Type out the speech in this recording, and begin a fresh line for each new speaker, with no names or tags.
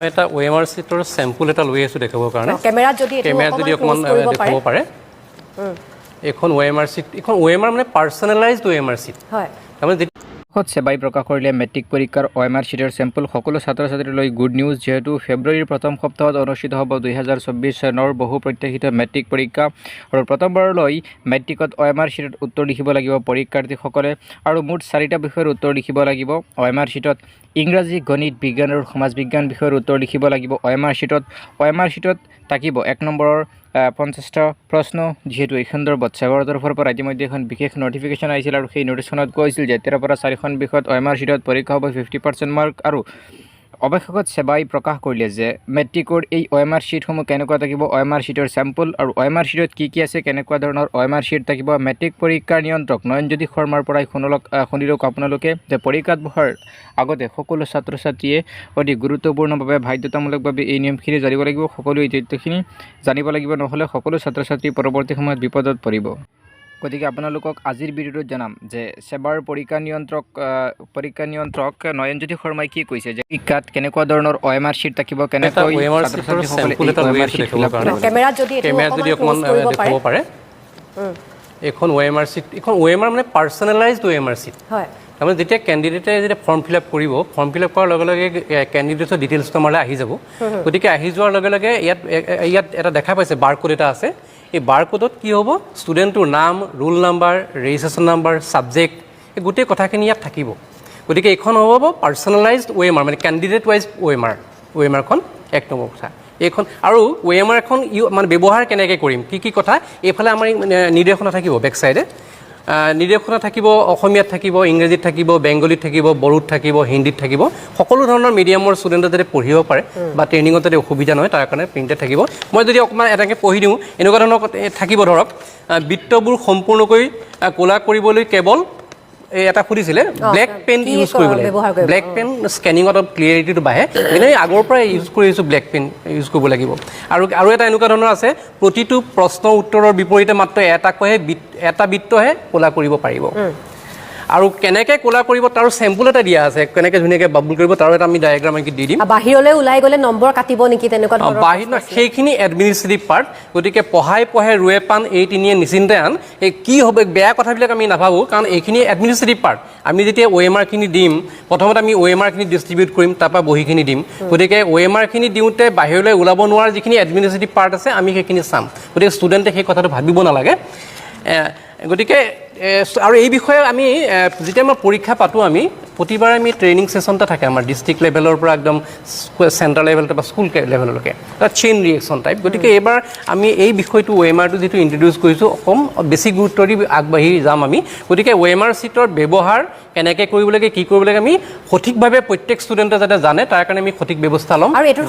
এটা OMR sheet sample এটা লৈ আছো দেখাবৰ কাৰণে
ক্যামেৰা যদি
অকমান দেখাব পাৰে এখন OMR sheet এখন OMR মানে পাৰ্সোনালাইজড OMR sheet
হয়
মানে
সেবাই প্ৰকাশ কৰিলে মেট্ৰিক পৰীক্ষাৰ OMR sheetৰ চেম্পল সকলো ছাত্ৰ-ছাত্ৰীলৈ গুড নিউজ যেহেতু ফেব্ৰুৱাৰীৰ প্ৰথম সপ্তাহত অনুষ্ঠিত হ'ব 2024 চনৰ বহু প্ৰত্যাশিত মেট্ৰিক পৰীক্ষা আৰু প্ৰথমবাৰলৈ মেট্ৰিকত OMR sheetত উত্তৰ লিখিব লাগিব পৰীক্ষাৰ্থীসকলে আৰু মুঠ 4টা বিষয়ৰ উত্তৰ লিখিব লাগিব OMR sheetত ইংৰাজী গণিত বিজ্ঞান আৰু সমাজ বিজ্ঞান বিষয়ৰ উত্তৰ লিখিব লাগিব OMR sheetত থাকিব 1 নম্বৰৰ 50টা প্ৰশ্ন যেহেতু এই সন্দৰ্ভত SEBA-ৰ তৰফৰ পৰা ইতিমধ্যে এখন বিশেষ নটিফিকেশন আহিছিল আৰু সেই নটিছখনত কৈছিল যে 13 পৰা 4খন বিষয়ত OMR sheetত পৰীক্ষা হ'ব 50% মাৰ্ক আৰু অৱশেষত SEBA-ই প্ৰকাশ কৰিলে যে মেট্ৰিকৰ এই OMR sheetসমূহ কেনেকুৱা থাকিব OMR sheeতৰ চেম্পল আৰু OMR sheetত কি আছে কেনেকুৱা ধৰণৰ OMR sheet থাকিব মেট্ৰিক পৰীক্ষাৰ নিয়ন্ত্ৰক নয়নজ্যোতি শৰ্মাৰ পৰা শুনিলক আপোনালোকে যে পৰীক্ষাত বহাৰ আগতে সকলো ছাত্ৰ-ছাত্ৰীয়ে অতি গুৰুত্বপূৰ্ণভাৱে বাধ্যতামূলকভাৱে এই নিয়মখিনি জানিব লাগিব সকলো এই তথ্যখিনি জানিব লাগিব নহলে সকলো ছাত্ৰ-ছাত্ৰী পৰৱৰ্তী সময়ত বিপদত পৰিব গতিকে আপোনালোকক আজিৰ ভিডিঅ'টোত জনাম যে SEBA-ৰ পৰীক্ষা নিয়ন্ত্ৰক নয়নজ্যোতি শৰ্মাই কি কৈছে যে পৰীক্ষাত কেনেকুৱা ধৰণৰ OMR sheet থাকিব কেনেকৈ
ছাত্ৰ-ছাত্ৰীসকলে OMR sheet দেখাবৰ কাৰণে
ক্যামেৰা যদি
অকমান দেখাব পাৰে এখন OMR sheet এখন OMR মানে পাৰ্সোনালাইজড OMR sheet
হয়
মানে যেতিয়া ক্যান্ডিডেটে যেতিয়া ফৰ্ম ফিল আপ কৰিব ফৰ্ম ফিল আপ কৰাৰ লগে লগে ক্যান্ডিডেটৰ ডিটেইলছটো আমালৈ আহি যাব গতিকে আহি যোৱাৰ লগে লগে ইয়াত এটা দেখা পাইছে বাৰকোড এটা আছে এই বাৰকোডত কি হ'ব ষ্টুডেণ্টৰ নাম roll number registration number subject এই গোটেই কথাখিনি ইয়াত থাকিব গতিকে এখন হ'ব পাৰ্সোনালাইজড OMR মানে ক্যান্ডিডেট ওয়াইজ OMR খন এক নম্বৰ কথা এইখন আৰু OMR এখন মানে ব্যৱহাৰ কেনেকৈ কৰিম কি কথা এইফালে আমাৰ নিৰ্দেশনা থাকিব বেক সাইডে নিৰ্দেশনা থাকিব অসমীয়াত থাকিব ইংৰাজীত থাকিব বেংগলীত থাকিব বড়োত থাকিব হিন্দীত থাকিব সকলো ধৰণৰ মিডিয়ামৰ ষ্টুডেণ্টে যাতে পঢ়িব পাৰে বা ট্ৰেইনিঙত যাতে অসুবিধা নহয় তাৰ কাৰণে প্ৰিণ্টেড থাকিব মই যদি অকমান এটাকে পঢ়ি দিওঁ এনেকুৱা ধৰণৰ থাকিব ধৰক বৃত্তবোৰ সম্পূৰ্ণকৈ কোলা কৰিবলৈ কেৱল এটা খুদিছিলে ব্ল্যাক পেন ইউজ কৰিবলৈ ব্ল্যাক পেন স্ক্যানিঙত ক্লিয়াৰিটিটো বাঢ়ে মানে আগৰ পৰা ইউজ কৰিছো ব্ল্যাক পেন ইউজ কৰিব লাগিব আৰু এটা এনেকুৱা ধৰণৰ আছে প্ৰতিটো প্ৰশ্ন উত্তৰৰ বিপৰীতে মাত্ৰ এটা বৃত্তহে কোলা কৰিব পাৰিব আৰু কেনেকৈ কোলা কৰিব তাৰ স্যাম্পল এটা দিয়া আছে কেনেকৈ ধুনিয়াকৈ বাবল কৰিব তাৰ এটা আমি ডায়াগ্ৰাম আমি দি দিম
বাহিৰলৈ ওলাই গলে নম্বৰ কাটিব নেকি তেনেকুৱা ধৰণৰ
বাহিৰ না সেইখিনি এডমিনিষ্ট্ৰেটিভ পাৰ্ট গতিকে পঢ়াই ৰুৱে পান এই তিনিয়ে নিচিন্তে আন এই কি হবে বেয়া কথাবিলাক আমি নাভাবো কাৰণ এইখিনি এডমিনিষ্ট্ৰেটিভ পাৰ্ট আমি যেতিয়া OMR খিনি দিম প্ৰথমতে আমি OMR খিনি ডিস্ট্ৰিবিউট কৰিম তাৰপৰা বহিখিনি দিম গতিকে OMR খিনি দিওঁতে বাহিৰলৈ ওলাব নোৱাৰ যিখিনি এডমিনিষ্ট্ৰেটিভ পাৰ্ট আছে আমি সেইখিনি চাম গতিকে ষ্টুডেণ্টে সেই কথাটো ভাবিব নালাগে গতিকে আৰু এই বিষয়ে আমি যেতিয়া আমাৰ পৰীক্ষা পাতো আমি প্ৰতিবাৰ আমি ট্ৰেইনিং সেশন এটা থাকে আমাৰ ডিস্ট্ৰিক্ট লেভেলৰ পৰা একদম সেন্ট্ৰাল লেভেল বা স্কুল লেভেললৈকে এটা চেইন ৰিয়েকশ্যন টাইপ গতিকে এবাৰ আমি এই বিষয়টো OMRটো যেটো ইন্ট্ৰোডিউস কৰিছো কম বেছি গুৰুত্ব দি আগবাঢ়ি যাম আমি গতিকে OMR sheetৰ ব্যৱহাৰ কেনেকৈ কৰিব লাগে কি কৰিব লাগে আমি সঠিকভাৱে প্ৰত্যেক ষ্টুডেণ্টে যাতে জানে তাৰ কাৰণে আমি সঠিক ব্যৱস্থা ল'ম
আৰু এটো